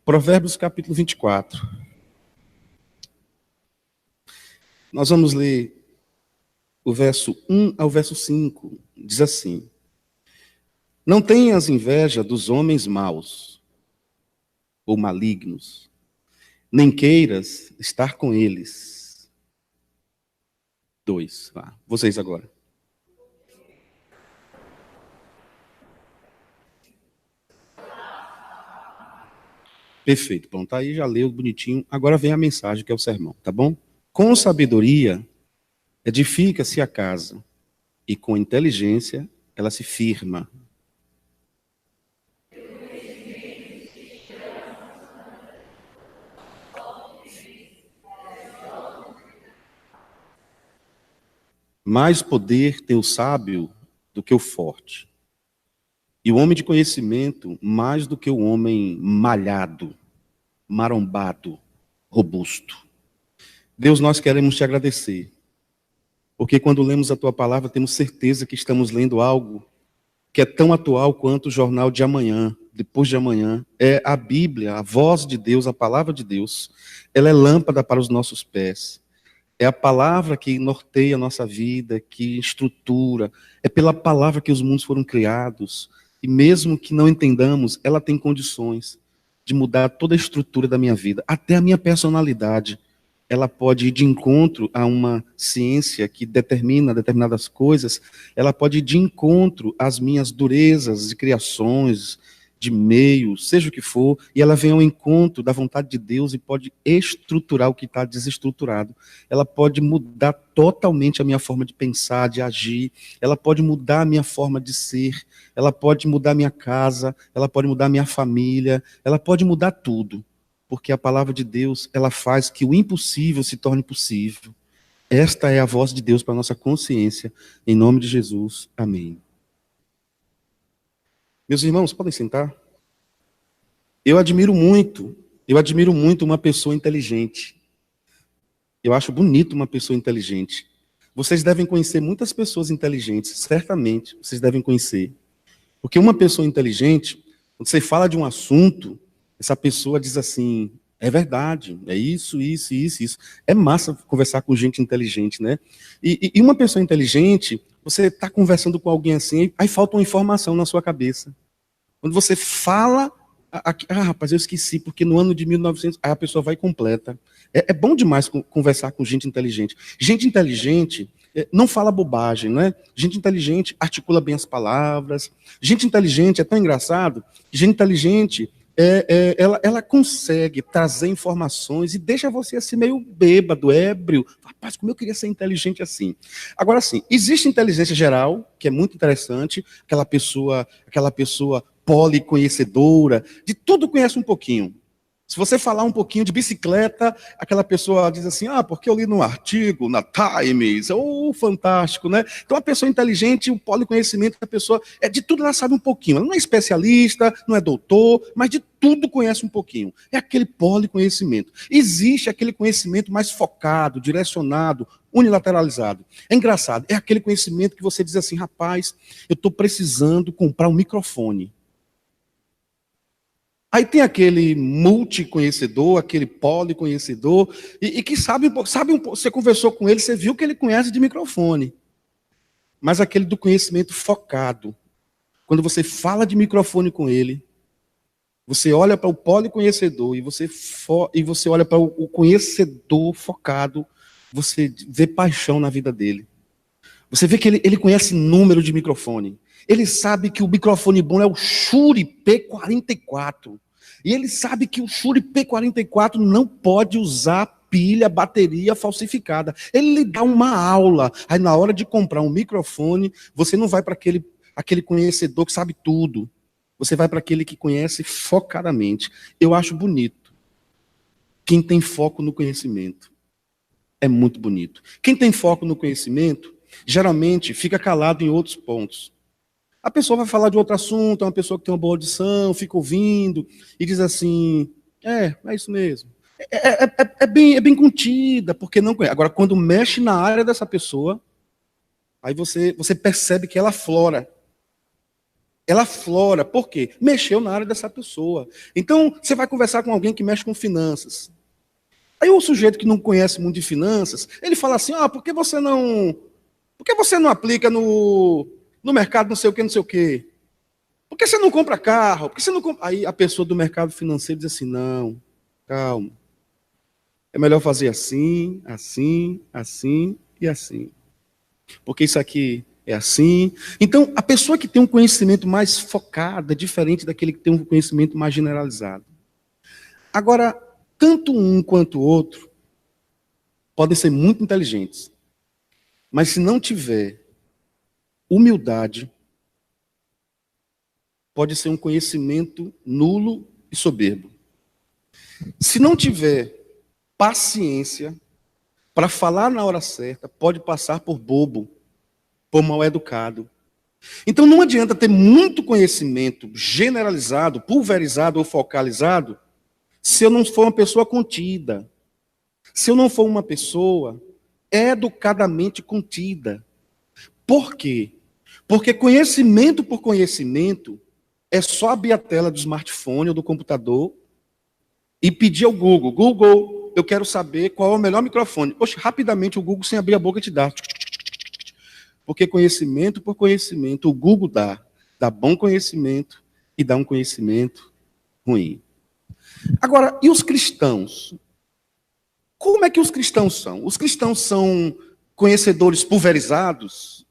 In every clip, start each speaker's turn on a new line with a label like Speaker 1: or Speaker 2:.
Speaker 1: Provérbios capítulo 24. Nós vamos ler o verso 1 ao verso 5. Diz assim: Não tenhas inveja dos homens maus ou malignos, nem queiras estar com eles. 2. Vocês agora. Perfeito, pronto, tá aí, já leu bonitinho. Agora vem a mensagem, que é o sermão, tá bom? Com sabedoria edifica-se a casa, e com inteligência ela se firma. Mais poder tem o sábio do que o forte, e o homem de conhecimento mais do que o homem malhado, marombado, robusto. Deus, nós queremos te agradecer, porque quando lemos a tua palavra, temos certeza que estamos lendo algo que é tão atual quanto o jornal de amanhã, depois de amanhã. É a Bíblia, a voz de Deus, a palavra de Deus. Ela é lâmpada para os nossos pés. É a palavra que norteia a nossa vida, que estrutura. É pela palavra que os mundos foram criados. E mesmo que não entendamos, ela tem condições de mudar toda a estrutura da minha vida, até a minha personalidade. Ela pode ir de encontro a uma ciência que determina determinadas coisas, ela pode ir de encontro às minhas durezas de criações, de meio, seja o que for, e ela vem ao encontro da vontade de Deus e pode estruturar o que está desestruturado. Ela pode mudar totalmente a minha forma de pensar, de agir, ela pode mudar a minha forma de ser, ela pode mudar a minha casa, ela pode mudar a minha família, ela pode mudar tudo. Porque a palavra de Deus, ela faz que o impossível se torne possível. Esta é a voz de Deus para a nossa consciência. Em nome de Jesus. Amém. Meus irmãos, podem sentar? Eu admiro muito uma pessoa inteligente. Eu acho bonito uma pessoa inteligente. Vocês devem conhecer muitas pessoas inteligentes, certamente, vocês devem conhecer. Porque uma pessoa inteligente, quando você fala de um assunto, essa pessoa diz assim, é verdade, é isso. É massa conversar com gente inteligente, né? E uma pessoa inteligente, você está conversando com alguém assim, aí falta uma informação na sua cabeça. Quando você fala, rapaz, eu esqueci, porque no ano de 1900, aí a pessoa vai completa. É bom demais conversar com gente inteligente. Gente inteligente não fala bobagem, né? Gente inteligente articula bem as palavras. Gente inteligente, é tão engraçado, gente inteligente... ela consegue trazer informações e deixa você assim meio bêbado, ébrio. Rapaz, como eu queria ser inteligente assim. Agora sim, existe inteligência geral, que é muito interessante, aquela pessoa policonhecedora, de tudo conhece um pouquinho. Se você falar um pouquinho de bicicleta, aquela pessoa diz assim, porque eu li num artigo, na Times, fantástico, né? Então a pessoa inteligente, o policonhecimento da pessoa, de tudo ela sabe um pouquinho. Ela não é especialista, não é doutor, mas de tudo conhece um pouquinho. É aquele policonhecimento. Existe aquele conhecimento mais focado, direcionado, unilateralizado. É engraçado, é aquele conhecimento que você diz assim, rapaz, eu estou precisando comprar um microfone. Aí tem aquele multiconhecedor, aquele policonhecedor, e que sabe um pouco, você conversou com ele, você viu que ele conhece de microfone. Mas aquele do conhecimento focado. Quando você fala de microfone com ele, você olha para o policonhecedor e você olha para o conhecedor focado, você vê paixão na vida dele. Você vê que ele conhece número de microfone. Ele sabe que o microfone bom é o Shure P44. E ele sabe que o Shure P44 não pode usar pilha, bateria falsificada. Ele lhe dá uma aula. Aí na hora de comprar um microfone, você não vai para aquele conhecedor que sabe tudo. Você vai para aquele que conhece focadamente. Eu acho bonito. Quem tem foco no conhecimento. É muito bonito. Quem tem foco no conhecimento, geralmente fica calado em outros pontos. A pessoa vai falar de outro assunto, é uma pessoa que tem uma boa audição, fica ouvindo e diz assim, é isso mesmo. É bem contida, porque não conhece. Agora, quando mexe na área dessa pessoa, aí você percebe que ela aflora. ela aflora. Por quê? Mexeu na área dessa pessoa. Então, você vai conversar com alguém que mexe com finanças. Aí o sujeito que não conhece muito de finanças, ele fala assim, por que você não aplica no mercado não sei o que, não sei o quê? Por que você não compra carro? Por que você não compra... Aí a pessoa do mercado financeiro diz assim, não, calma. É melhor fazer assim, assim, assim e assim. Porque isso aqui é assim. Então, a pessoa que tem um conhecimento mais focado é diferente daquele que tem um conhecimento mais generalizado. Agora, tanto um quanto o outro podem ser muito inteligentes. Mas se não tiver humildade, pode ser um conhecimento nulo e soberbo. Se não tiver paciência para falar na hora certa, pode passar por bobo, por mal educado. Então não adianta ter muito conhecimento generalizado, pulverizado ou focalizado, se eu não for uma pessoa contida. Se eu não for uma pessoa educadamente contida. Por quê? Porque conhecimento por conhecimento é só abrir a tela do smartphone ou do computador e pedir ao Google, Google, eu quero saber qual é o melhor microfone. Poxa, rapidamente o Google, sem abrir a boca, te dá. Porque conhecimento por conhecimento, o Google dá bom conhecimento e dá um conhecimento ruim. Agora, e os cristãos? Como é que os cristãos são? Os cristãos são conhecedores pulverizados?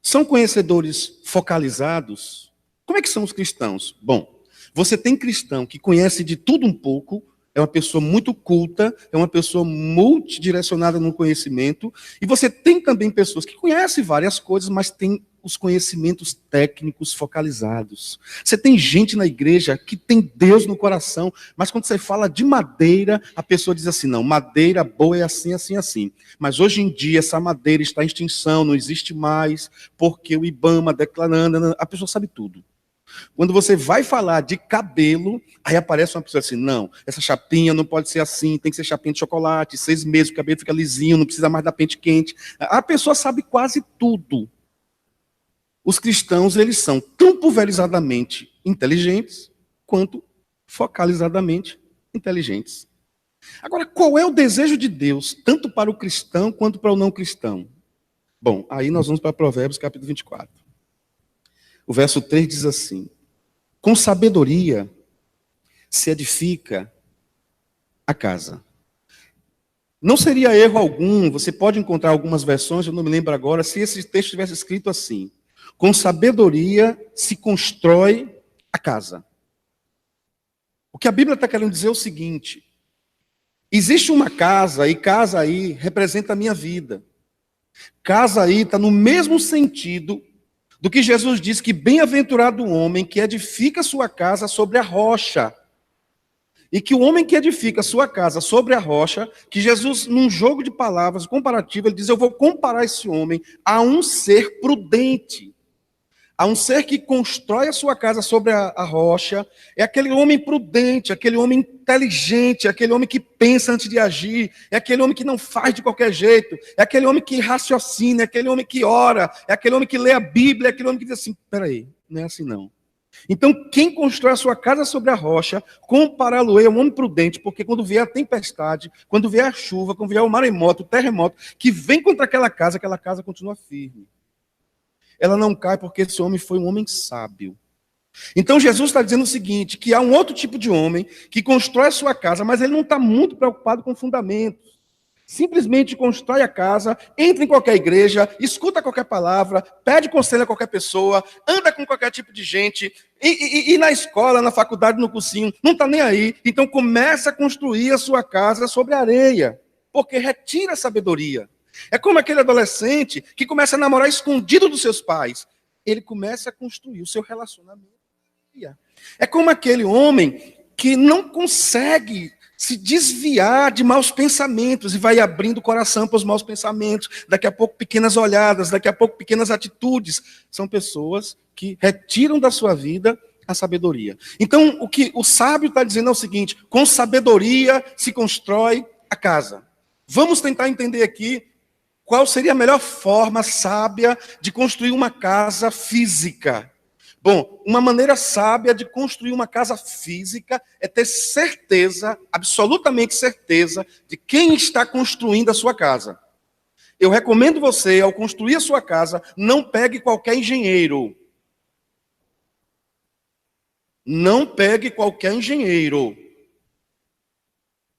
Speaker 1: São conhecedores focalizados? Como é que são os cristãos? Bom, você tem cristão que conhece de tudo um pouco, é uma pessoa muito culta, é uma pessoa multidirecionada no conhecimento, e você tem também pessoas que conhecem várias coisas, mas têm os conhecimentos técnicos focalizados. Você tem gente na igreja que tem Deus no coração, mas quando você fala de madeira, a pessoa diz assim, não, madeira boa é assim, assim, assim. Mas hoje em dia essa madeira está em extinção, não existe mais, porque o IBAMA declarando, a pessoa sabe tudo. Quando você vai falar de cabelo, aí aparece uma pessoa assim, não, essa chapinha não pode ser assim, tem que ser chapinha de chocolate, 6 meses o cabelo fica lisinho, não precisa mais dar pente quente. A pessoa sabe quase tudo. Os cristãos, eles são tão pulverizadamente inteligentes, quanto focalizadamente inteligentes. Agora, qual é o desejo de Deus, tanto para o cristão, quanto para o não cristão? Bom, aí nós vamos para Provérbios, capítulo 24. O verso 3 diz assim, com sabedoria se edifica a casa. Não seria erro algum, você pode encontrar algumas versões, eu não me lembro agora, se esse texto tivesse escrito assim, com sabedoria se constrói a casa. O que a Bíblia está querendo dizer é o seguinte, existe uma casa, e casa aí representa a minha vida. Casa aí está no mesmo sentido do que Jesus diz que bem-aventurado o homem que edifica sua casa sobre a rocha. E que o homem que edifica sua casa sobre a rocha, que Jesus, num jogo de palavras comparativo, ele diz, eu vou comparar esse homem a um ser prudente. A um ser que constrói a sua casa sobre a rocha, é aquele homem prudente, aquele homem inteligente, é aquele homem que pensa antes de agir, é aquele homem que não faz de qualquer jeito, é aquele homem que raciocina, é aquele homem que ora, é aquele homem que lê a Bíblia, é aquele homem que diz assim, peraí, não é assim não. Então, quem constrói a sua casa sobre a rocha, compará-lo-ei a um homem prudente, porque quando vier a tempestade, quando vier a chuva, quando vier o maremoto, o terremoto, que vem contra aquela casa continua firme. Ela não cai porque esse homem foi um homem sábio. Então Jesus está dizendo o seguinte, que há um outro tipo de homem que constrói a sua casa, mas ele não está muito preocupado com fundamentos. Simplesmente constrói a casa, entra em qualquer igreja, escuta qualquer palavra, pede conselho a qualquer pessoa, anda com qualquer tipo de gente, e na escola, na faculdade, no cursinho, não está nem aí. Então começa a construir a sua casa sobre areia, porque retira a sabedoria. É como aquele adolescente que começa a namorar escondido dos seus pais. Ele começa a construir o seu relacionamento. É como aquele homem que não consegue se desviar de maus pensamentos e vai abrindo o coração para os maus pensamentos. Daqui a pouco pequenas olhadas, daqui a pouco pequenas atitudes. São pessoas que retiram da sua vida a sabedoria. Então, o que o sábio está dizendo é o seguinte, com sabedoria se constrói a casa. Vamos tentar entender aqui qual seria a melhor forma sábia de construir uma casa física? Bom, uma maneira sábia de construir uma casa física é ter certeza, absolutamente certeza, de quem está construindo a sua casa. Eu recomendo você, ao construir a sua casa, não pegue qualquer engenheiro. Não pegue qualquer engenheiro.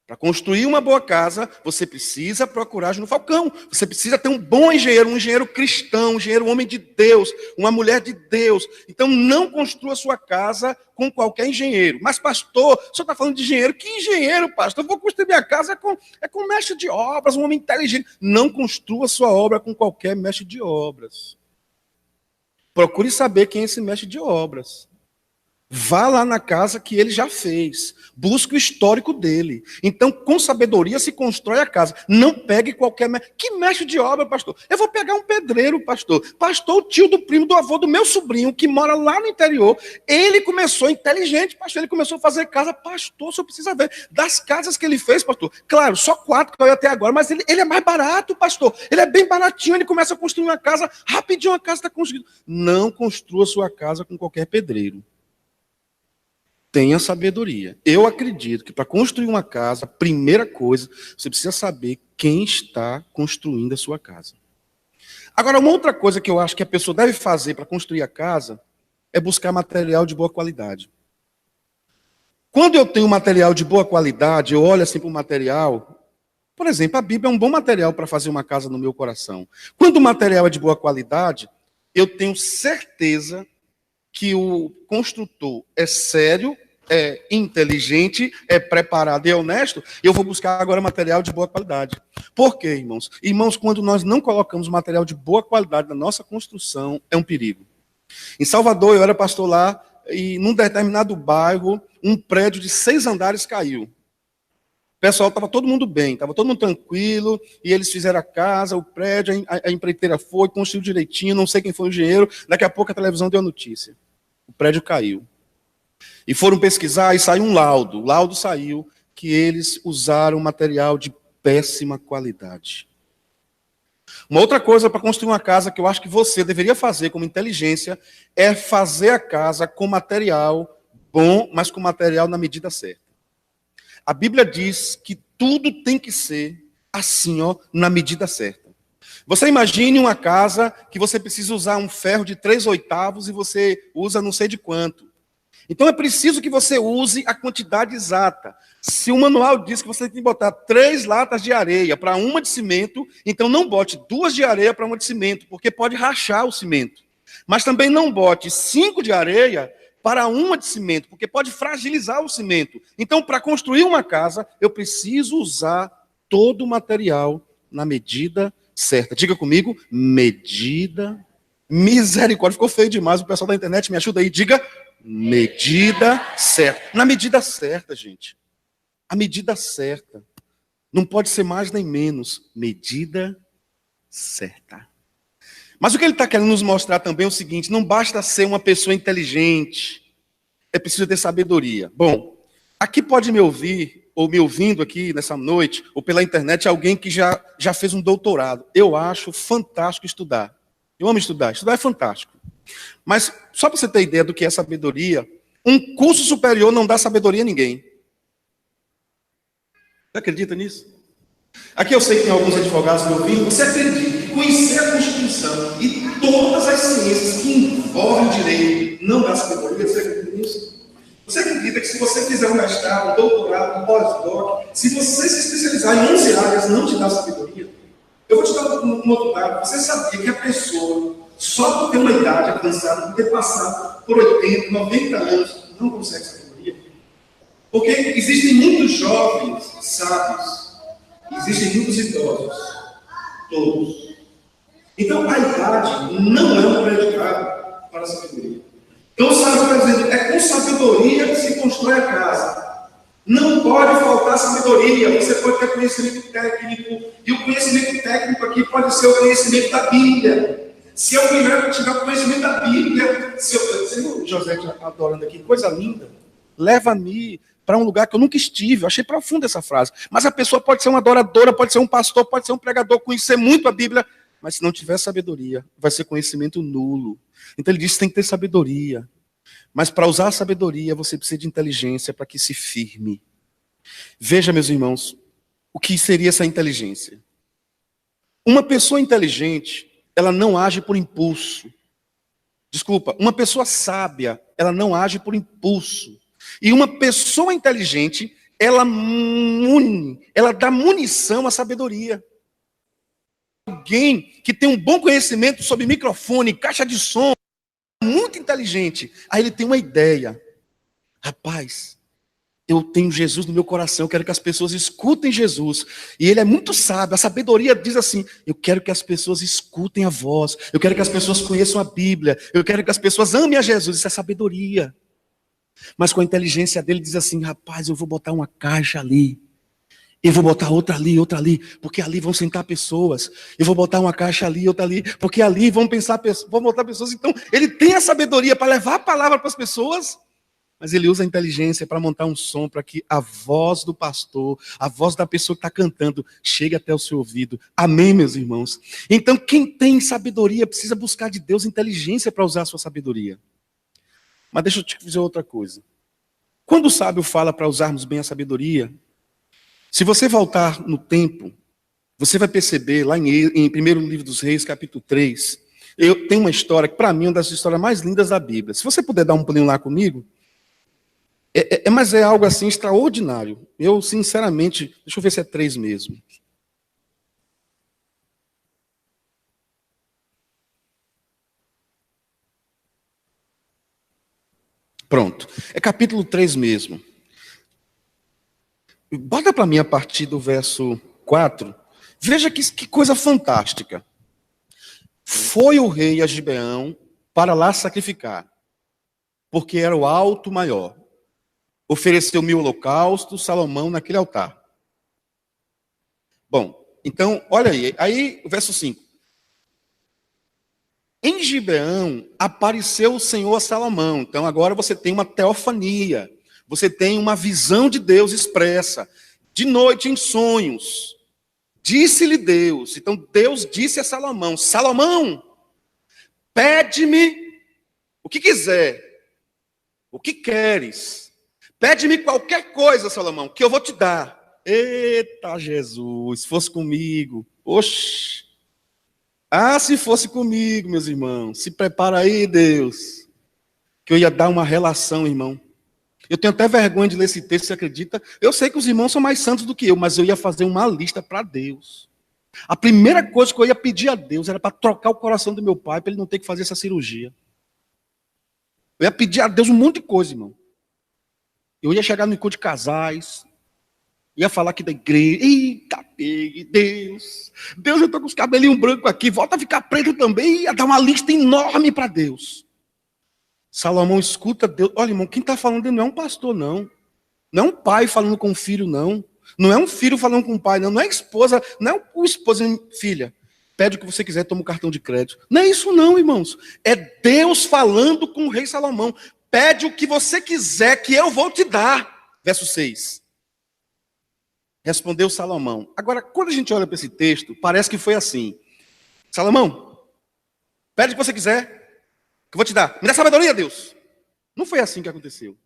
Speaker 1: Para construir uma boa casa, você precisa procurar no Falcão. Você precisa ter um bom engenheiro, um engenheiro cristão, um engenheiro homem de Deus, uma mulher de Deus. Então, não construa sua casa com qualquer engenheiro. Mas, pastor, o senhor está falando de engenheiro? Que engenheiro, pastor? Eu vou construir minha casa com mestre de obras, um homem inteligente. Não construa sua obra com qualquer mestre de obras. Procure saber quem é esse mestre de obras. Vá lá na casa que ele já fez. Busque o histórico dele. Então, com sabedoria se constrói a casa. Não pegue qualquer... Que mestre de obra, pastor? Eu vou pegar um pedreiro, pastor. Pastor, o tio do primo do avô do meu sobrinho, que mora lá no interior. Ele começou inteligente, pastor. Ele começou a fazer casa. Pastor, o senhor precisa ver. Das casas que ele fez, pastor. Claro, só 4 que eu ia até agora. Mas ele é mais barato, pastor. Ele é bem baratinho. Ele começa a construir uma casa. Rapidinho a casa está construída. Não construa sua casa com qualquer pedreiro. Tenha sabedoria. Eu acredito que para construir uma casa, a primeira coisa, você precisa saber quem está construindo a sua casa. Agora, uma outra coisa que eu acho que a pessoa deve fazer para construir a casa é buscar material de boa qualidade. Quando eu tenho material de boa qualidade, eu olho assim para o material. Por exemplo, a Bíblia é um bom material para fazer uma casa no meu coração. Quando o material é de boa qualidade, eu tenho certeza que o construtor é sério, é inteligente, é preparado e é honesto, eu vou buscar agora material de boa qualidade. Por quê, irmãos? Irmãos, quando nós não colocamos material de boa qualidade na nossa construção, é um perigo. Em Salvador, eu era pastor lá, e num determinado bairro, um prédio de 6 andares caiu. O pessoal estava todo mundo bem, estava todo mundo tranquilo, e eles fizeram a casa, o prédio, a empreiteira foi, construiu direitinho, não sei quem foi o engenheiro, daqui a pouco a televisão deu a notícia. O prédio caiu. E foram pesquisar e saiu um laudo. O laudo saiu que eles usaram material de péssima qualidade. Uma outra coisa para construir uma casa que eu acho que você deveria fazer como inteligência é fazer a casa com material bom, mas com material na medida certa. A Bíblia diz que tudo tem que ser assim, ó, na medida certa. Você imagine uma casa que você precisa usar um ferro de 3/8 e você usa não sei de quanto. Então é preciso que você use a quantidade exata. Se o manual diz que você tem que botar 3 latas de areia para uma de cimento, então não bote 2 de areia para uma de cimento, porque pode rachar o cimento. Mas também não bote 5 de areia para uma de cimento, porque pode fragilizar o cimento. Então, para construir uma casa, eu preciso usar todo o material na medida certa. Diga comigo, medida. Misericórdia, ficou feio demais. O pessoal da internet me ajuda aí. Diga, medida certa. Na medida certa, gente. A medida certa. Não pode ser mais nem menos. Medida certa. Mas o que ele está querendo nos mostrar também é o seguinte: não basta ser uma pessoa inteligente, é preciso ter sabedoria. Bom, aqui pode me ouvir, ou me ouvindo aqui nessa noite, ou pela internet, alguém que já fez um doutorado. Eu acho fantástico estudar. Eu amo estudar. Estudar é fantástico. Mas, só para você ter ideia do que é sabedoria, um curso superior não dá sabedoria a ninguém. Você acredita nisso? Aqui eu sei que tem alguns advogados me ouvindo. Você acredita que conhecer a Constituição e todas as ciências que envolvem direito não dá sabedoria? Você acredita nisso? Você acredita que se você fizer um mestrado, um doutorado, um pós-doc, se você se especializar em 11 áreas, não te dá sabedoria? Eu vou te dar um outro dado. Você sabia que a pessoa, só por ter uma idade avançada, por ter passado por 80, 90 anos, não consegue sabedoria? Porque existem muitos jovens sábios, existem muitos idosos, todos. Então, a idade não é um predicado para a sabedoria. Então, o sábio está dizendo, é com sabedoria que se constrói a casa. Não pode faltar sabedoria. Você pode ter conhecimento técnico, e o conhecimento técnico aqui pode ser o conhecimento da Bíblia. Se eu primeiro tiver o conhecimento da Bíblia, você viu o José adorando aqui, coisa linda. Leva-me para um lugar que eu nunca estive. Eu achei profunda essa frase. Mas a pessoa pode ser uma adoradora, pode ser um pastor, pode ser um pregador, conhecer muito a Bíblia, Mas se não tiver sabedoria, vai ser conhecimento nulo. Então ele diz que tem que ter sabedoria. Mas para usar a sabedoria, você precisa de inteligência para que se firme. Veja, meus irmãos, o que seria essa inteligência? Uma pessoa inteligente, ela não age por impulso. Desculpa, uma pessoa sábia, ela não age por impulso. E uma pessoa inteligente, ela dá munição à sabedoria. Alguém que tem um bom conhecimento sobre microfone, caixa de som, muito inteligente, aí ele tem uma ideia. Rapaz, eu tenho Jesus no meu coração, eu quero que as pessoas escutem Jesus. E ele é muito sábio, a sabedoria diz assim, eu quero que as pessoas escutem a voz, eu quero que as pessoas conheçam a Bíblia, eu quero que as pessoas amem a Jesus, isso é sabedoria. Mas com a inteligência dele diz assim, rapaz, eu vou botar uma caixa ali, eu vou botar outra ali, porque ali vão sentar pessoas, eu vou botar uma caixa ali, outra ali, porque ali vão botar pessoas. Então ele tem a sabedoria para levar a palavra para as pessoas, mas ele usa a inteligência para montar um som para que a voz do pastor, a voz da pessoa que está cantando, chegue até o seu ouvido. Amém, meus irmãos? Então, quem tem sabedoria precisa buscar de Deus inteligência para usar a sua sabedoria. Mas deixa eu te dizer outra coisa. Quando o sábio fala para usarmos bem a sabedoria, se você voltar no tempo, você vai perceber lá em 1º livro dos Reis, capítulo 3, eu tenho uma história que para mim é uma das histórias mais lindas da Bíblia. Se você puder dar um pulinho lá comigo, mas é algo assim extraordinário. Eu, sinceramente, deixa eu ver se é 3 mesmo. Pronto. É capítulo 3 mesmo. Bota para mim a partir do verso 4. Veja que coisa fantástica. Foi o rei a Gibeão para lá sacrificar, porque era o alto maior. Ofereceu 1000 holocaustos, Salomão naquele altar. Bom, então, olha aí o verso 5. Em Gibeão apareceu o Senhor a Salomão. Então agora você tem uma teofania. Você tem uma visão de Deus expressa. De noite em sonhos. Disse-lhe Deus. Então Deus disse a Salomão: Salomão, pede-me o que quiser. O que queres? Pede-me qualquer coisa, Salomão, que eu vou te dar. Eita Jesus, se fosse comigo. Oxe. Ah, se fosse comigo, meus irmãos. Se prepara aí, Deus. Que eu ia dar uma relação, irmão. Eu tenho até vergonha de ler esse texto, você acredita? Eu sei que os irmãos são mais santos do que eu, mas eu ia fazer uma lista para Deus. A primeira coisa que eu ia pedir a Deus era para trocar o coração do meu pai, para ele não ter que fazer essa cirurgia. Eu ia pedir a Deus um monte de coisa, irmão. Eu ia chegar no encontro de casais, ia falar aqui da igreja. Eita, Deus, eu estou com os cabelinhos brancos aqui, volta a ficar preto também, ia dar uma lista enorme para Deus. Salomão escuta Deus. Olha, irmão, quem está falando não é um pastor, não. Não é um pai falando com o filho, não. Não é um filho falando com o pai, não. Não é esposa, não é o esposo e filha. Pede o que você quiser, toma um cartão de crédito. Não é isso não, irmãos. É Deus falando com o rei Salomão. Pede o que você quiser, que eu vou te dar. Verso 6. Respondeu Salomão. Agora, quando a gente olha para esse texto, parece que foi assim. Salomão, pede o que você quiser, que eu vou te dar. Me dá sabedoria, Deus. Não foi assim que aconteceu.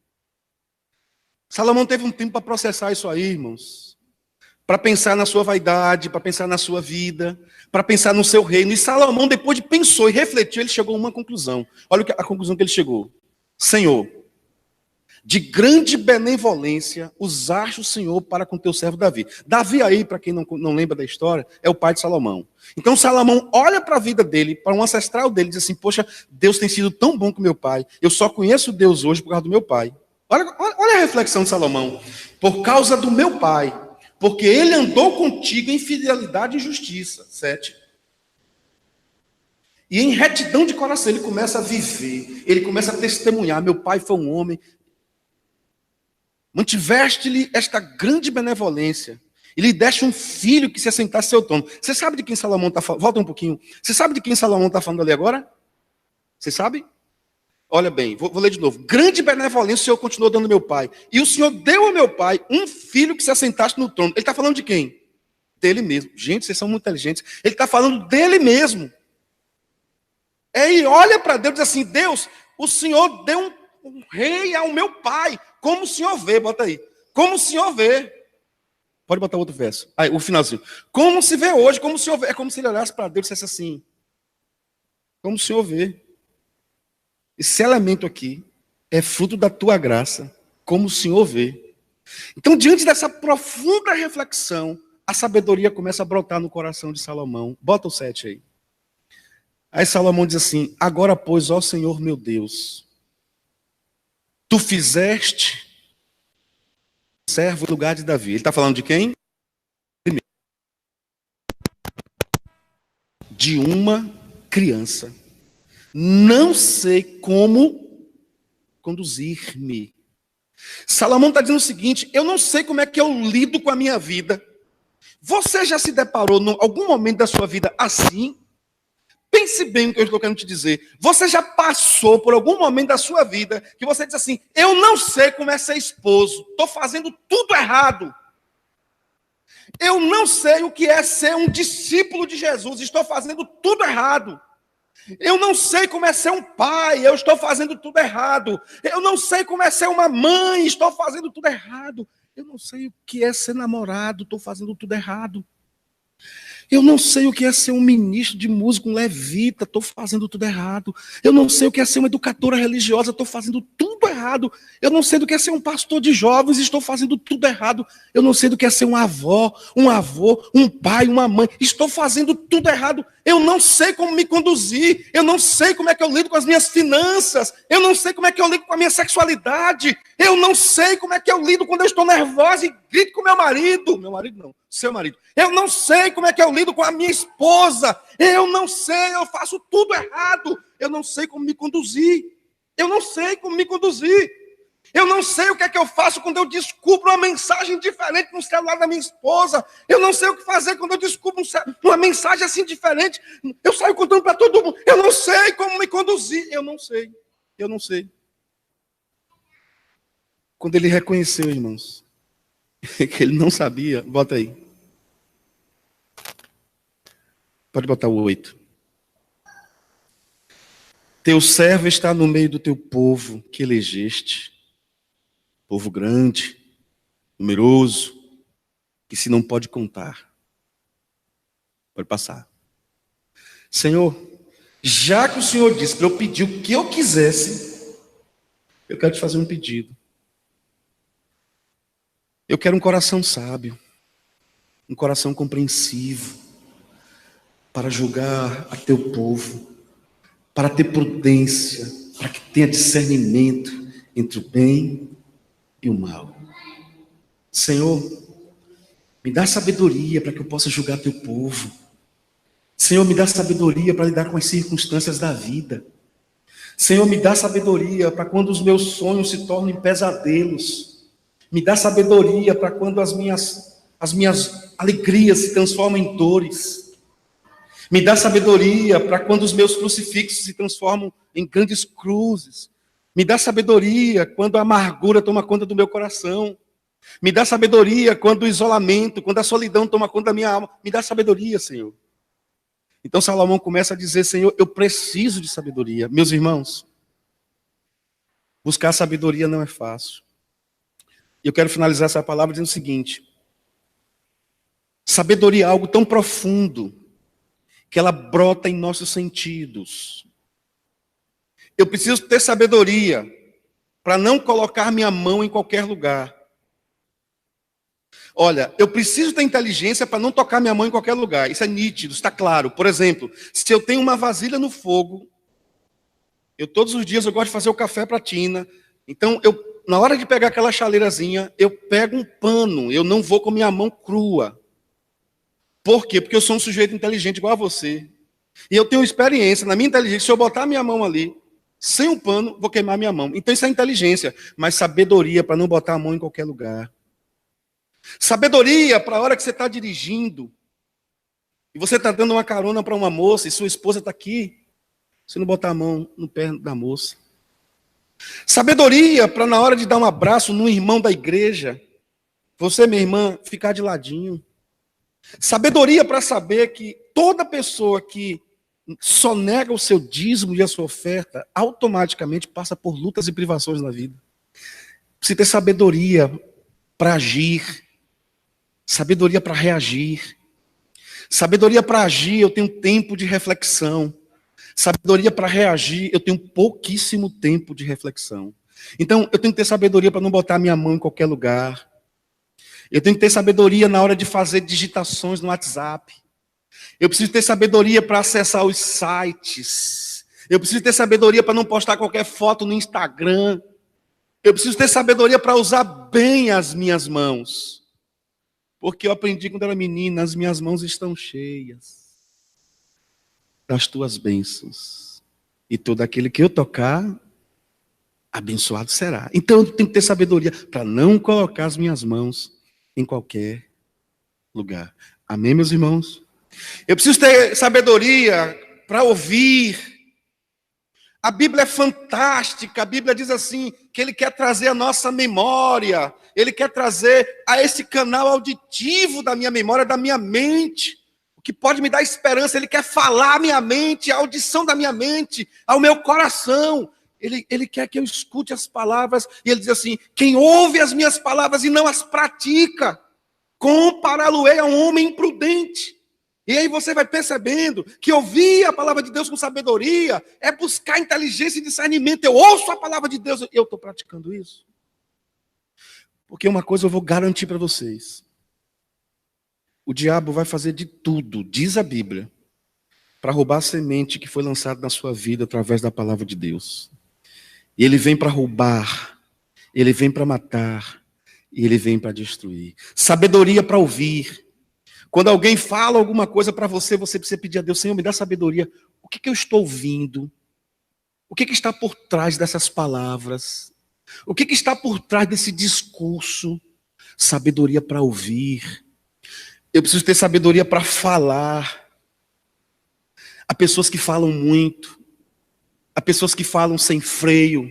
Speaker 1: Salomão teve um tempo para processar isso aí, irmãos. Para pensar na sua vaidade, para pensar na sua vida, para pensar no seu reino. E Salomão, depois de pensou e refletiu, ele chegou a uma conclusão. Olha a conclusão que ele chegou. Senhor, de grande benevolência usaste o Senhor para com teu servo Davi. Davi aí, para quem não lembra da história, é o pai de Salomão. Então Salomão olha para a vida dele, para um ancestral dele, e diz assim, poxa, Deus tem sido tão bom com meu pai. Eu só conheço Deus hoje por causa do meu pai. Olha a reflexão de Salomão. Por causa do meu pai, porque ele andou contigo em fidelidade e justiça. 7. E em retidão de coração, ele começa a viver, ele começa a testemunhar, meu pai foi um homem. Mantiveste-lhe esta grande benevolência, e lhe deste um filho que se assentasse seu trono. Você sabe de quem Salomão está falando? Volta um pouquinho. Você sabe de quem Salomão está falando ali agora? Você sabe? Olha bem, vou ler de novo. Grande benevolência o Senhor continuou dando ao meu pai. E o Senhor deu ao meu pai um filho que se assentasse no trono. Ele está falando de quem? Dele mesmo. Gente, vocês são muito inteligentes. Ele está falando dele mesmo. E olha para Deus e diz assim, Deus, o Senhor deu um rei ao meu pai. Como o Senhor vê, bota aí. Como o Senhor vê. Pode botar outro verso. Aí, o finalzinho. Como se vê hoje, como o Senhor vê. É como se ele olhasse para Deus e dissesse assim. Como o Senhor vê. Esse elemento aqui é fruto da tua graça. Como o Senhor vê. Então, diante dessa profunda reflexão, a sabedoria começa a brotar no coração de Salomão. Bota o 7 aí. Aí Salomão diz assim, agora, pois, ó Senhor meu Deus, tu fizeste servo no lugar de Davi. Ele está falando de quem? De uma criança. Não sei como conduzir-me. Salomão está dizendo o seguinte, eu não sei como é que eu lido com a minha vida. Você já se deparou em algum momento da sua vida assim? Pense bem o que eu estou querendo te dizer. Você já passou por algum momento da sua vida que você diz assim, eu não sei como é ser esposo, estou fazendo tudo errado. Eu não sei o que é ser um discípulo de Jesus, estou fazendo tudo errado. Eu não sei como é ser um pai, eu estou fazendo tudo errado. Eu não sei como é ser uma mãe, estou fazendo tudo errado. Eu não sei o que é ser namorado, estou fazendo tudo errado. Eu não sei o que é ser um ministro de música, um levita, estou fazendo tudo errado. Eu não sei o que é ser uma educadora religiosa, estou fazendo tudo errado. Eu não sei do que é ser um pastor de jovens, estou fazendo tudo errado. Eu não sei do que é ser uma avó, um avô, um pai, uma mãe, estou fazendo tudo errado. Eu não sei como me conduzir, eu não sei como é que eu lido com as minhas finanças, eu não sei como é que eu lido com a minha sexualidade, eu não sei como é que eu lido quando eu estou nervosa e grito com meu marido não, seu marido. Eu não sei como é que eu lido com a minha esposa, eu não sei, eu faço tudo errado, eu não sei como me conduzir, eu não sei como me conduzir. Eu não sei o que é que eu faço quando eu descubro uma mensagem diferente no celular da minha esposa. Eu não sei o que fazer quando eu descubro uma mensagem assim diferente. Eu saio contando para todo mundo. Eu não sei como me conduzir. Eu não sei. Quando ele reconheceu, irmãos, que ele não sabia, bota aí. Pode botar o 8. Teu servo está no meio do teu povo que elegeste. Povo grande, numeroso, que se não pode contar. Pode passar. Senhor, já que o Senhor disse para eu pedir o que eu quisesse, eu quero te fazer um pedido. Eu quero um coração sábio, um coração compreensivo, para julgar a teu povo, para ter prudência, para que tenha discernimento entre o bem e o mal. Senhor, me dá sabedoria para que eu possa julgar teu povo. Senhor, me dá sabedoria para lidar com as circunstâncias da vida. Senhor, me dá sabedoria para quando os meus sonhos se tornem pesadelos. Me dá sabedoria para quando as minhas alegrias se transformam em dores. Me dá sabedoria para quando os meus crucifixos se transformam em grandes cruzes. Me dá sabedoria quando a amargura toma conta do meu coração. Me dá sabedoria quando o isolamento, quando a solidão toma conta da minha alma. Me dá sabedoria, Senhor. Então Salomão começa a dizer, Senhor, eu preciso de sabedoria. Meus irmãos, buscar sabedoria não é fácil. E eu quero finalizar essa palavra dizendo o seguinte. Sabedoria é algo tão profundo que ela brota em nossos sentidos. Eu preciso ter sabedoria para não colocar minha mão em qualquer lugar. Olha, eu preciso ter inteligência para não tocar minha mão em qualquer lugar. Isso é nítido, está claro. Por exemplo, se eu tenho uma vasilha no fogo, todos os dias eu gosto de fazer o café para a Tina. Então, na hora de pegar aquela chaleirazinha, eu pego um pano, eu não vou com minha mão crua. Por quê? Porque eu sou um sujeito inteligente igual a você. E eu tenho experiência, na minha inteligência, se eu botar a minha mão ali, sem um pano, vou queimar minha mão. Então isso é inteligência, mas sabedoria para não botar a mão em qualquer lugar. Sabedoria para a hora que você está dirigindo, e você está dando uma carona para uma moça, e sua esposa está aqui, você não botar a mão no pé da moça. Sabedoria para na hora de dar um abraço num irmão da igreja, você, minha irmã, ficar de ladinho. Sabedoria para saber que toda pessoa que só nega o seu dízimo e a sua oferta, automaticamente passa por lutas e privações na vida. Precisa ter sabedoria para agir, sabedoria para reagir. Sabedoria para agir, eu tenho tempo de reflexão. Sabedoria para reagir, eu tenho pouquíssimo tempo de reflexão. Então, eu tenho que ter sabedoria para não botar minha mão em qualquer lugar. Eu tenho que ter sabedoria na hora de fazer digitações no WhatsApp. Eu preciso ter sabedoria para acessar os sites. Eu preciso ter sabedoria para não postar qualquer foto no Instagram. Eu preciso ter sabedoria para usar bem as minhas mãos. Porque eu aprendi quando era menina, as minhas mãos estão cheias das tuas bênçãos. E todo aquele que eu tocar, abençoado será. Então eu tenho que ter sabedoria para não colocar as minhas mãos em qualquer lugar. Amém, meus irmãos? Eu preciso ter sabedoria para ouvir. A Bíblia é fantástica. A Bíblia diz assim, que Ele quer trazer a nossa memória. Ele quer trazer a esse canal auditivo da minha memória, da minha mente. O que pode me dar esperança. Ele quer falar à minha mente, a audição da minha mente, ao meu coração. Ele quer que eu escute as palavras. E Ele diz assim, quem ouve as minhas palavras e não as pratica, compará-lo-ei a um homem imprudente. E aí você vai percebendo que ouvir a palavra de Deus com sabedoria é buscar inteligência e discernimento. Eu ouço a palavra de Deus e eu estou praticando isso. Porque uma coisa eu vou garantir para vocês. O diabo vai fazer de tudo, diz a Bíblia, para roubar a semente que foi lançada na sua vida através da palavra de Deus. E ele vem para roubar, ele vem para matar, e ele vem para destruir. Sabedoria para ouvir. Quando alguém fala alguma coisa para você, você precisa pedir a Deus, Senhor, me dá sabedoria. O que eu estou ouvindo? O que está por trás dessas palavras? O que está por trás desse discurso? Sabedoria para ouvir. Eu preciso ter sabedoria para falar. Há pessoas que falam muito. Há pessoas que falam sem freio.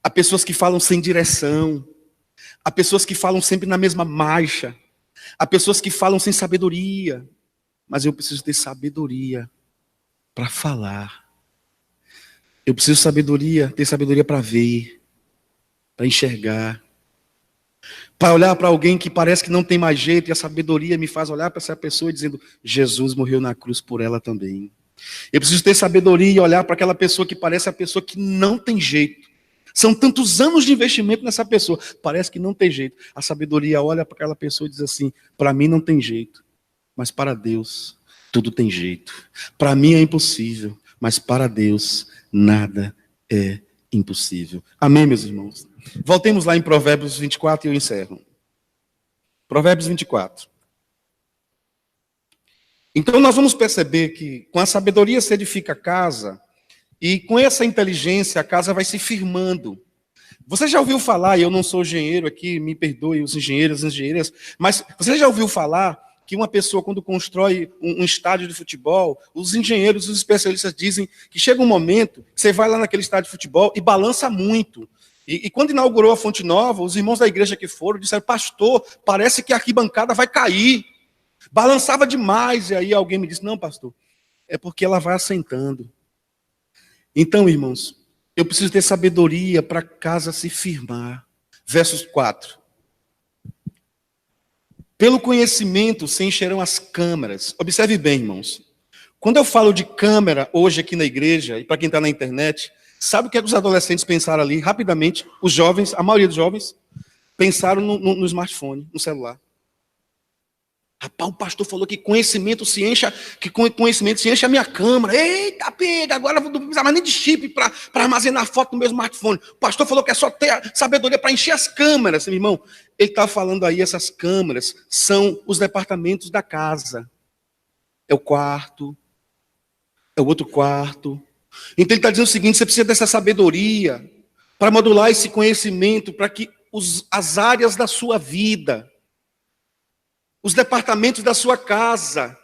Speaker 1: Há pessoas que falam sem direção. Há pessoas que falam sempre na mesma marcha. Há pessoas que falam sem sabedoria, mas eu preciso ter sabedoria para falar. Eu preciso ter sabedoria para ver, para enxergar. Para olhar para alguém que parece que não tem mais jeito, e a sabedoria me faz olhar para essa pessoa dizendo, Jesus morreu na cruz por ela também. Eu preciso ter sabedoria e olhar para aquela pessoa que parece a pessoa que não tem jeito. São tantos anos de investimento nessa pessoa. Parece que não tem jeito. A sabedoria olha para aquela pessoa e diz assim, para mim não tem jeito, mas para Deus tudo tem jeito. Para mim é impossível, mas para Deus nada é impossível. Amém, meus irmãos? Voltemos lá em Provérbios 24 e eu encerro. Provérbios 24. Então nós vamos perceber que com a sabedoria se edifica a casa, e com essa inteligência, a casa vai se firmando. Você já ouviu falar, e eu não sou engenheiro aqui, me perdoe os engenheiros e engenheiras, mas você já ouviu falar que uma pessoa, quando constrói um estádio de futebol, os engenheiros, os especialistas dizem que chega um momento que você vai lá naquele estádio de futebol e balança muito. E quando inaugurou a Fonte Nova, os irmãos da igreja que foram disseram, pastor, parece que a arquibancada vai cair. Balançava demais. E aí alguém me disse, não, pastor, é porque ela vai assentando. Então, irmãos, eu preciso ter sabedoria para a casa se firmar. Versos 4. Pelo conhecimento se encherão as câmaras. Observe bem, irmãos. Quando eu falo de câmera hoje aqui na igreja, e para quem está na internet, sabe o que é que os adolescentes pensaram ali? Rapidamente, os jovens, a maioria dos jovens, pensaram no smartphone, no celular. Rapaz, o pastor falou que conhecimento se encha, que com conhecimento se enche a minha câmera. Eita, pega, agora não precisa mais nem de chip para armazenar foto no meu smartphone. O pastor falou que é só ter sabedoria para encher as câmeras. Meu irmão, ele está falando aí, essas câmeras são os departamentos da casa. É o quarto, é o outro quarto. Então ele está dizendo o seguinte, você precisa dessa sabedoria para modular esse conhecimento, para que as áreas da sua vida, os departamentos da sua casa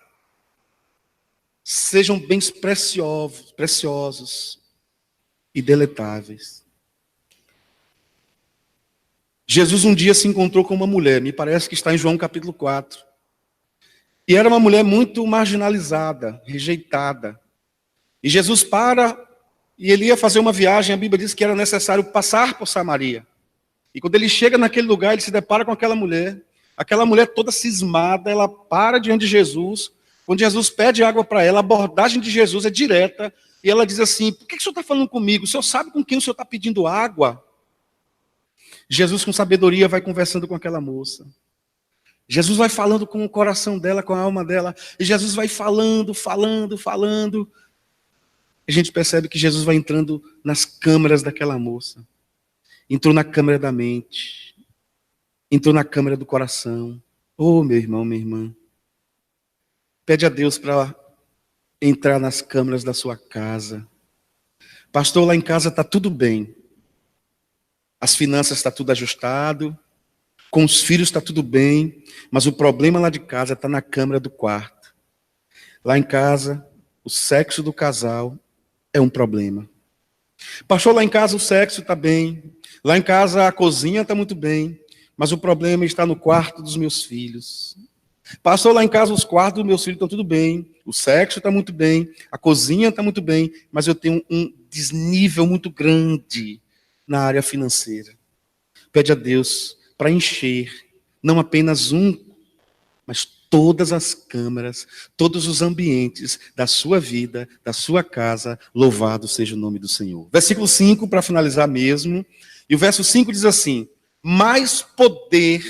Speaker 1: sejam bens preciosos e deletáveis. Jesus um dia se encontrou com uma mulher, me parece que está em João capítulo 4. E era uma mulher muito marginalizada, rejeitada. E Jesus para, e ele ia fazer uma viagem, a Bíblia diz que era necessário passar por Samaria. E quando ele chega naquele lugar, ele se depara com aquela mulher toda cismada, ela para diante de Jesus. Quando Jesus pede água para ela, a abordagem de Jesus é direta, e ela diz assim: por que o senhor está falando comigo? O senhor sabe com quem o senhor está pedindo água? Jesus, com sabedoria, vai conversando com aquela moça. Jesus vai falando com o coração dela, com a alma dela, e Jesus vai falando. A gente percebe que Jesus vai entrando nas câmaras daquela moça. Entrou na câmara da mente. Entrou na câmara do coração. Oh, meu irmão, minha irmã. Pede a Deus para entrar nas câmaras da sua casa. Pastor, lá em casa está tudo bem. As finanças está tudo ajustado. Com os filhos está tudo bem. Mas o problema lá de casa está na câmara do quarto. Lá em casa, o sexo do casal é um problema. Pastor, lá em casa o sexo está bem. Lá em casa a cozinha está muito bem. Mas o problema está no quarto dos meus filhos. Pastor, lá em casa os quartos dos meus filhos estão tudo bem. O sexo está muito bem. A cozinha está muito bem. Mas eu tenho um desnível muito grande na área financeira. Pede a Deus para encher, não apenas um, mas todas as câmaras, todos os ambientes da sua vida, da sua casa. Louvado seja o nome do Senhor. Versículo 5, para finalizar mesmo. E o verso 5 diz assim: mais poder.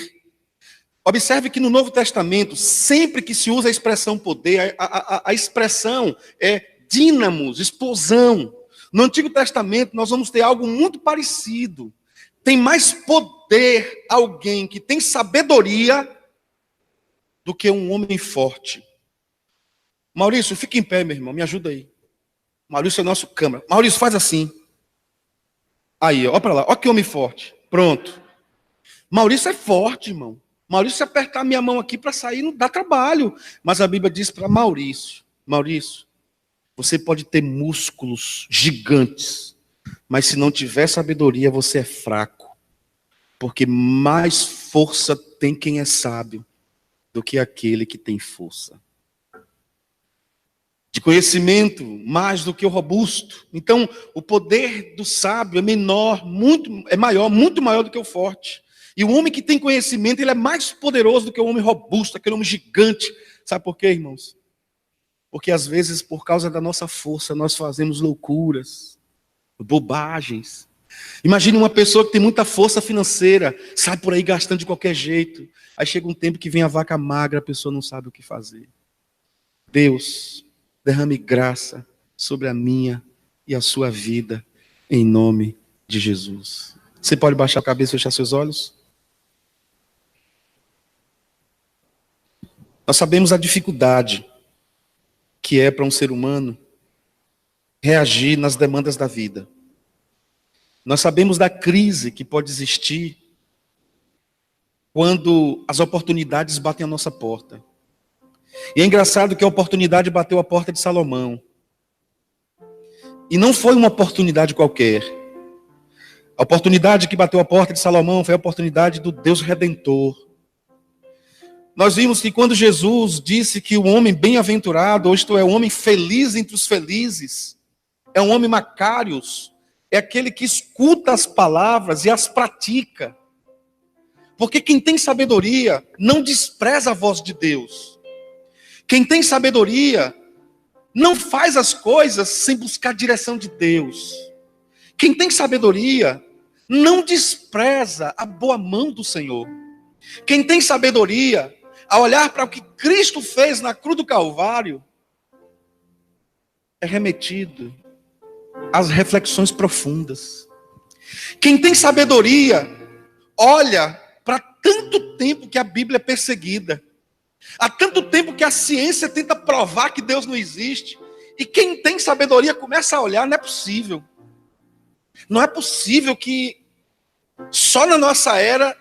Speaker 1: Observe que no Novo Testamento, sempre que se usa a expressão poder, a expressão é dínamos, explosão. No Antigo Testamento, nós vamos ter algo muito parecido. Tem mais poder alguém que tem sabedoria do que um homem forte. Maurício, fica em pé, meu irmão, me ajuda aí. Maurício é nosso câmera. Maurício, faz assim. Aí, ó para lá, ó que homem forte. Pronto. Maurício é forte, irmão. Maurício, se apertar minha mão aqui para sair, não dá trabalho. Mas a Bíblia diz para Maurício: Maurício, você pode ter músculos gigantes, mas se não tiver sabedoria, você é fraco. Porque mais força tem quem é sábio do que aquele que tem força. De conhecimento, mais do que o robusto. Então, o poder do sábio é menor, muito maior do que o forte. E o homem que tem conhecimento, ele é mais poderoso do que o homem robusto, aquele homem gigante. Sabe por quê, irmãos? Porque às vezes, por causa da nossa força, nós fazemos loucuras, bobagens. Imagine uma pessoa que tem muita força financeira, sai por aí gastando de qualquer jeito. Aí chega um tempo que vem a vaca magra, a pessoa não sabe o que fazer. Deus, derrame graça sobre a minha e a sua vida, em nome de Jesus. Você pode baixar a cabeça e fechar seus olhos? Nós sabemos a dificuldade que é para um ser humano reagir nas demandas da vida. Nós sabemos da crise que pode existir quando as oportunidades batem a nossa porta. E é engraçado que a oportunidade bateu a porta de Salomão. E não foi uma oportunidade qualquer. A oportunidade que bateu a porta de Salomão foi a oportunidade do Deus Redentor. Nós vimos que quando Jesus disse que o homem bem-aventurado, ou isto é, o homem feliz entre os felizes, é um homem macários, é aquele que escuta as palavras e as pratica. Porque quem tem sabedoria não despreza a voz de Deus. Quem tem sabedoria não faz as coisas sem buscar a direção de Deus. Quem tem sabedoria não despreza a boa mão do Senhor. Quem tem sabedoria, ao olhar para o que Cristo fez na cruz do Calvário, é remetido às reflexões profundas. Quem tem sabedoria, olha para tanto tempo que a Bíblia é perseguida. Há tanto tempo que a ciência tenta provar que Deus não existe. E quem tem sabedoria começa a olhar, não é possível. Não é possível que só na nossa era,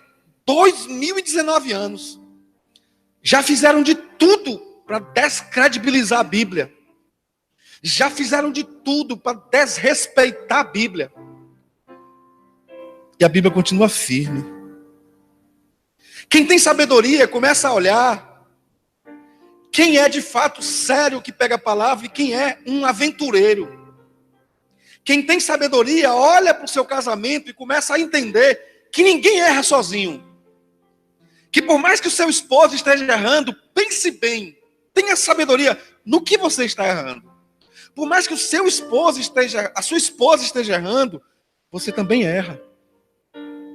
Speaker 1: 2019 anos, já fizeram de tudo para descredibilizar a Bíblia. Já fizeram de tudo para desrespeitar a Bíblia. E a Bíblia continua firme. Quem tem sabedoria começa a olhar quem é de fato sério que pega a palavra e quem é um aventureiro. Quem tem sabedoria olha para o seu casamento e começa a entender que ninguém erra sozinho. Que por mais que o seu esposo esteja errando, pense bem, tenha sabedoria no que você está errando. Por mais que o seu esposo a sua esposa esteja errando, você também erra.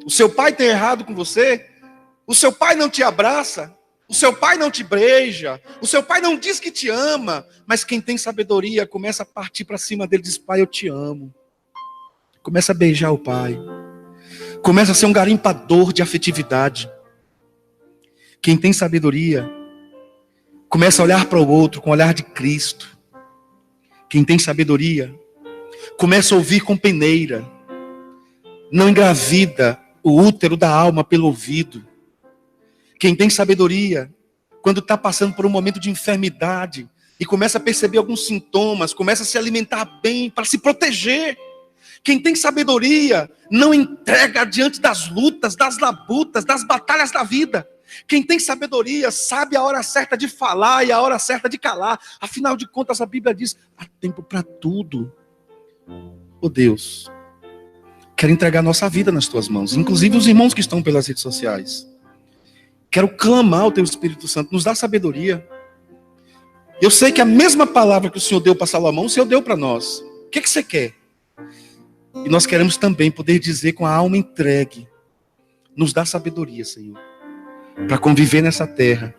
Speaker 1: O seu pai tem errado com você, o seu pai não te abraça, o seu pai não te beija, o seu pai não diz que te ama, mas quem tem sabedoria começa a partir para cima dele e diz: pai, eu te amo. Começa a beijar o pai. Começa a ser um garimpador de afetividade. Quem tem sabedoria começa a olhar para o outro com o olhar de Cristo. Quem tem sabedoria começa a ouvir com peneira. Não engravida o útero da alma pelo ouvido. Quem tem sabedoria, quando está passando por um momento de enfermidade e começa a perceber alguns sintomas, começa a se alimentar bem para se proteger. Quem tem sabedoria não entrega diante das lutas, das labutas, das batalhas da vida. Quem tem sabedoria sabe a hora certa de falar e a hora certa de calar. Afinal de contas, a Bíblia diz: há tempo para tudo. Oh Deus, quero entregar nossa vida nas tuas mãos, inclusive os irmãos que estão pelas redes sociais. Quero clamar ao teu Espírito Santo, nos dá sabedoria. Eu sei que a mesma palavra que o Senhor deu para Salomão, o Senhor deu para nós. O que você quer? E nós queremos também poder dizer com a alma entregue: nos dá sabedoria, Senhor, para conviver nessa terra,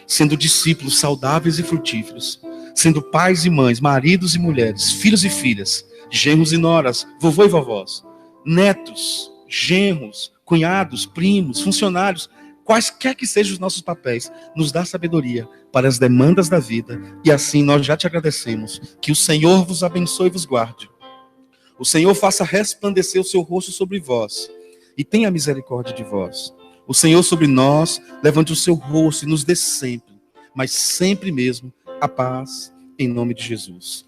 Speaker 1: sendo discípulos saudáveis e frutíferos, sendo pais e mães, maridos e mulheres, filhos e filhas, genros e noras, vovô e vovós, netos, genros, cunhados, primos, funcionários, quaisquer que sejam os nossos papéis, nos dá sabedoria para as demandas da vida, e assim nós já te agradecemos. Que o Senhor vos abençoe e vos guarde. O Senhor faça resplandecer o seu rosto sobre vós, e tenha misericórdia de vós. O Senhor sobre nós levante o seu rosto e nos dê sempre, mas sempre mesmo, a paz, em nome de Jesus.